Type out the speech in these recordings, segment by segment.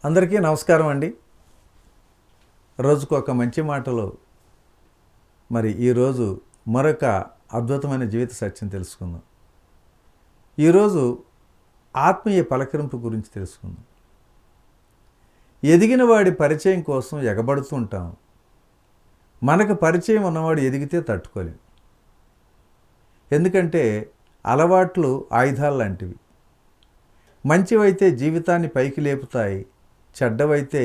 అందరికీ నమస్కారం అండి. రోజుకు ఒక మంచి మాటలో మరి ఈరోజు మరొక అద్భుతమైన జీవిత సత్యం తెలుసుకుందాం. ఈరోజు ఆత్మీయ పలకరింపు గురించి తెలుసుకుందాం. ఎదిగిన వాడి పరిచయం కోసం ఎగబడుతూ ఉంటాం. మనకు పరిచయం ఉన్నవాడు ఎదిగితే తట్టుకోలేం. ఎందుకంటే అలవాట్లు ఆయుధాలు లాంటివి. మంచివైతే జీవితాన్ని పైకి లేపుతాయి, చెడ్డవైతే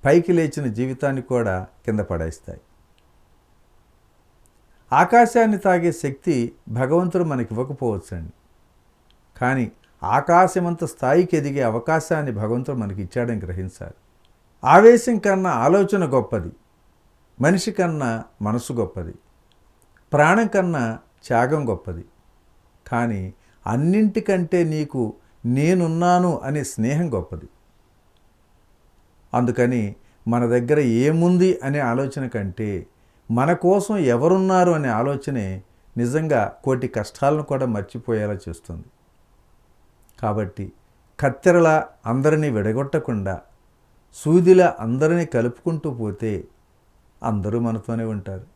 పైకి లేచిన జీవితాన్ని కూడా కింద పడేస్తాయి. ఆకాశాన్ని తాగే శక్తి భగవంతుడు మనకి ఇవ్వకపోవచ్చండి, కానీ ఆకాశమంత స్థాయికి ఎదిగే అవకాశాన్ని భగవంతుడు మనకి ఇచ్చాడని గ్రహించాలి. ఆవేశం కన్నా ఆలోచన గొప్పది, మనిషి కన్నా మనసు గొప్పది, ప్రాణం కన్నా త్యాగం గొప్పది. కానీ అన్నింటికంటే నీకు నేనున్నాను అనే స్నేహం గొప్పది. అందుకని మన దగ్గర ఏముంది అనే ఆలోచన కంటే మన కోసం ఎవరున్నారు అనే ఆలోచనే నిజంగా కోటి కష్టాలను కూడా మర్చిపోయేలా చేస్తుంది. కాబట్టి కత్తెరలా అందరినీ విడగొట్టకుండా సూదిలా అందరినీ కలుపుకుంటూ పోతే అందరూ మనతోనే ఉంటారు.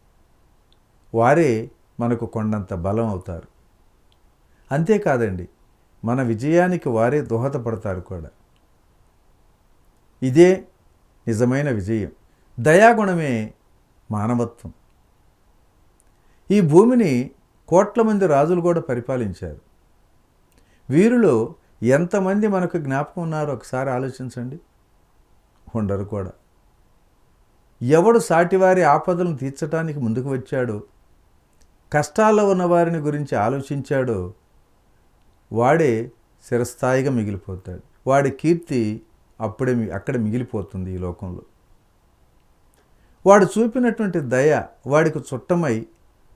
వారే మనకు కొండంత బలం అవుతారు. అంతేకాదండి, మన విజయానికి వారే దోహదపడతారు కూడా. ఇదే నిజమైన విజయం. దయాగుణమే మానవత్వం. ఈ భూమిని కోట్ల మంది రాజులు కూడా పరిపాలించారు. వీరిలో ఎంతమంది మనకు జ్ఞాపకం ఉన్నారో ఒకసారి ఆలోచించండి. ఉండరు కూడా. ఎవడు సాటివారి ఆపదలను తీర్చడానికి ముందుకు వచ్చాడో, కష్టాల్లో ఉన్న వారిని గురించి ఆలోచించాడో వాడే చిరస్థాయిగా మిగిలిపోతాడు. వాడి కీర్తి అక్కడ మిగిలిపోతుంది ఈ లోకంలో. వాడు చూపినటువంటి దయ వాడికి చుట్టమై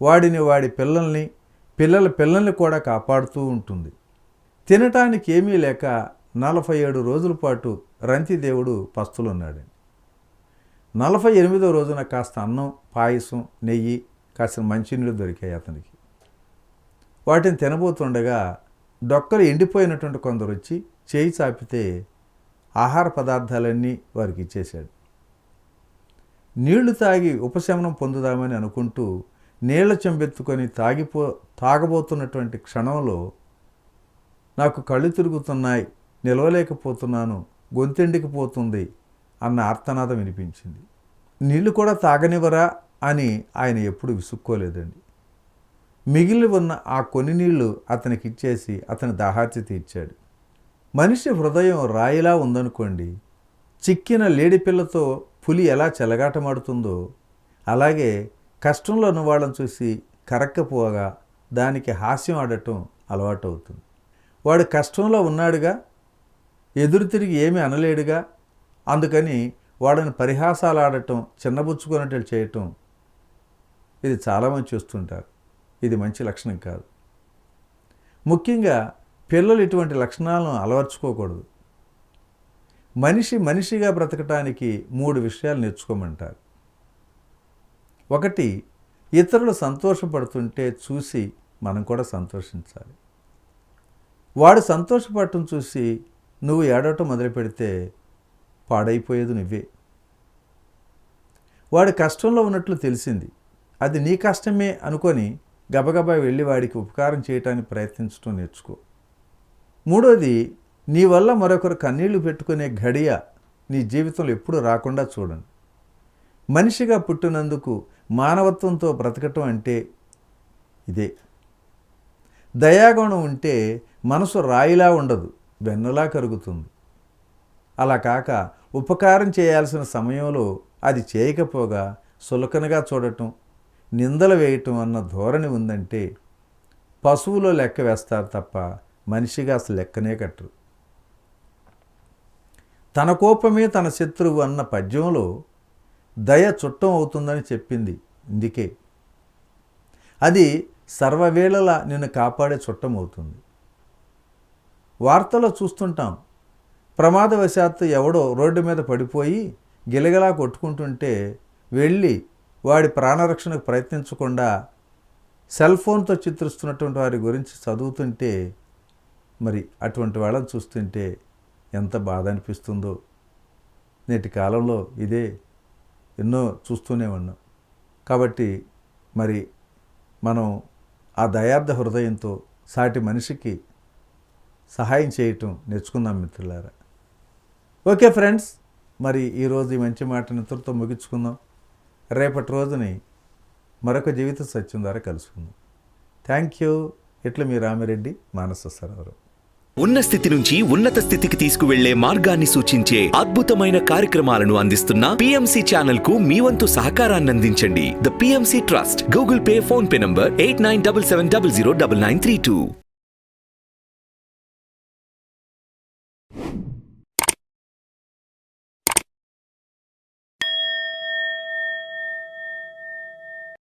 వాడిని, వాడి పిల్లల్ని కూడా కాపాడుతూ ఉంటుంది. తినటానికి ఏమీ లేక 47 రోజుల పాటు రంతిదేవుడు పస్తులున్నాడు. 48వ రోజున కాస్త అన్నం, పాయసం, నెయ్యి, కాస్త మంచినీళ్ళు దొరికాయి అతనికి. వాటిని తినబోతుండగా డొక్కలు ఎండిపోయినటువంటి కొందరు వచ్చి చేయి చాపితే ఆహార పదార్థాలన్నీ వారికి ఇచ్చేశాడు. నీళ్లు తాగి ఉపశమనం పొందుదామని అనుకుంటూ నీళ్ల చెంబెత్తుకొని తాగబోతున్నటువంటి క్షణంలో నాకు కళ్ళు తిరుగుతున్నాయి, నిలవలేకపోతున్నాను, గొంతెండికిపోతుంది అన్న ఆర్తనాదం వినిపించింది. నీళ్లు కూడా తాగనివరా అని ఆయన ఎప్పుడు విసుక్కోలేదండి. మిగిలి ఉన్న ఆ కొన్ని నీళ్లు అతనికి ఇచ్చేసి అతని దాహార్తి తీర్చాడు. మనిషి హృదయం రాయిలా ఉందనుకోండి, చిక్కిన లేడిపిల్లతో పులి ఎలా చెలగాటమాడుతుందో అలాగే కష్టంలో ఉన్న వాళ్ళని చూసి కరక్కపోగా దానికి హాస్యం ఆడటం అలవాటు అవుతుంది. వాడు కష్టంలో ఉన్నాడుగా, ఎదురు తిరిగి ఏమీ అనలేడుగా, అందుకని వాడిని పరిహాసాలు ఆడటం, చిన్నబుచ్చుకున్నట్లు చేయటం ఇది చాలామంది చూస్తుంటారు. ఇది మంచి లక్షణం కాదు. ముఖ్యంగా పిల్లలు ఇటువంటి లక్షణాలను అలవర్చుకోకూడదు. మనిషిగా బ్రతకటానికి 3 విషయాలు నేర్చుకోమంటారు. 1, ఇతరులు సంతోషపడుతుంటే చూసి మనం కూడా సంతోషించాలి. వాడు సంతోషపడటం చూసి నువ్వు ఏడవటం మొదలు పెడితే పాడైపోయేది నువ్వే. వాడి కష్టంలో ఉన్నట్లు తెలిసింది, అది నీ కష్టమే అనుకొని గబగబా వెళ్ళి వాడికి ఉపకారం చేయటానికి ప్రయత్నించడం నేర్చుకో. 3, నీ వల్ల మరొకరు కన్నీళ్లు పెట్టుకునే ఘడియ నీ జీవితంలో ఎప్పుడు రాకుండా చూడండి. మనిషిగా పుట్టినందుకు మానవత్వంతో బ్రతకటం అంటే ఇదే. దయాగుణం ఉంటే మనసు రాయిలా ఉండదు, వెన్నలా కరుగుతుంది. అలా కాక ఉపకారం చేయాల్సిన సమయంలో అది చేయకపోగా సులకనగా చూడటం, నిందలు వేయటం అన్న ధోరణి ఉందంటే పశువులో లెక్క వేస్తారు తప్ప మనిషిగా అసలు లెక్కనే కట్టరు. తన కోపమే తన శత్రువు అన్న పద్యంలో దయ చుట్టం అవుతుందని చెప్పింది ఇందుకే. అది సర్వవేళలా నిన్ను కాపాడే చుట్టం అవుతుంది. వార్తలో చూస్తుంటాం, ప్రమాదవశాత్తు ఎవడో రోడ్డు మీద పడిపోయి గిలగిలా కొట్టుకుంటుంటే వెళ్ళి వాడి ప్రాణరక్షణకు ప్రయత్నించకుండా సెల్ ఫోన్తో చిత్రిస్తున్నటువంటి వారి గురించి చదువుతుంటే మరి అటువంటి వాళ్ళని చూస్తుంటే ఎంత బాధ అనిపిస్తుందో. నేటి కాలంలో ఇదే ఎన్నో చూస్తూనే ఉన్నాం. కాబట్టి మరి మనం ఆ దయార్థ హృదయంతో సాటి మనిషికి సహాయం చేయటం నేర్చుకుందాం మిత్రులారా. ఓకే ఫ్రెండ్స్, మరి ఈరోజు ఈ మంచి మాట ఇంతటితో ముగించుకుందాం. రేపటి రోజుని మరొక జీవిత సత్యం ద్వారా కలుసుకుందాం. Thank you. ఇట్లా మీ రామిరెడ్డి, మానస సరోవరం. ఉన్న స్థితి నుంచి ఉన్నత స్థితికి తీసుకువెళ్లే మార్గాన్ని సూచించే అద్భుతమైన కార్యక్రమాలను అందిస్తున్న PMC ఛానల్ కు మీ వంతు సహకారాన్ని అందించండి. The PMC trust. Google pay, phone pay number 8977009932.